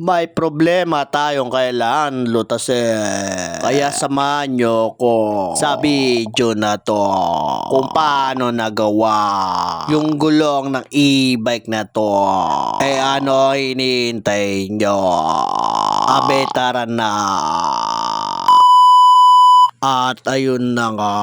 May problema tayong kailangan lutasin. Kaya samahan nyo ko sa video na to kung paano nagawa yung gulong ng e-bike na to. Eh ano hinihintay nyo? Abe tara na. At ayun na nga,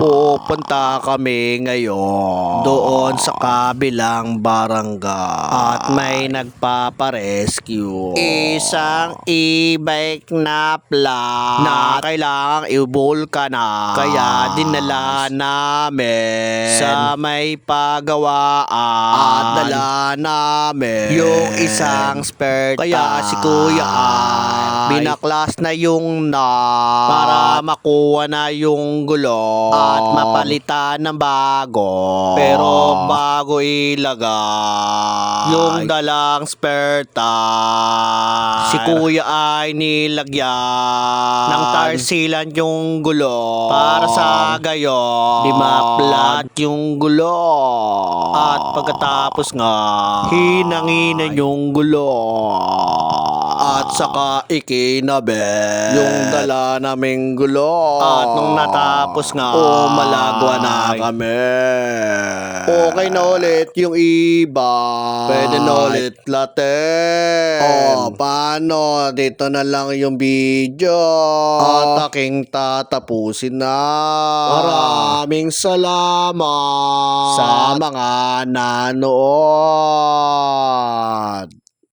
pupunta kami ngayon doon sa kabilang barangay at may nagpaparescue. Isang e-bike na plat na kailangang i-vulcanize. Kaya dinala namin sa may pagawaan at dala namin yung isang spare tire. Kaya si Kuya ay binaklas na yung nut para makuha na yung gulong at mapalitan ng bago. Pero bago ilagay yung dalang spare tire, si Kuya ay nilagyan ng tire sealant yung gulong para sa gayon di maplat yung gulong. At pagkatapos nga hinanginan yung gulong at saka ikinabi yung dala naming gulong. At nung natapos nga, malagwa na kami. Okay na ulit yung iba. Pwede na ulit latin. Paano? Dito na lang yung video. At aking tatapusin na. Maraming salamat sa mga nanood.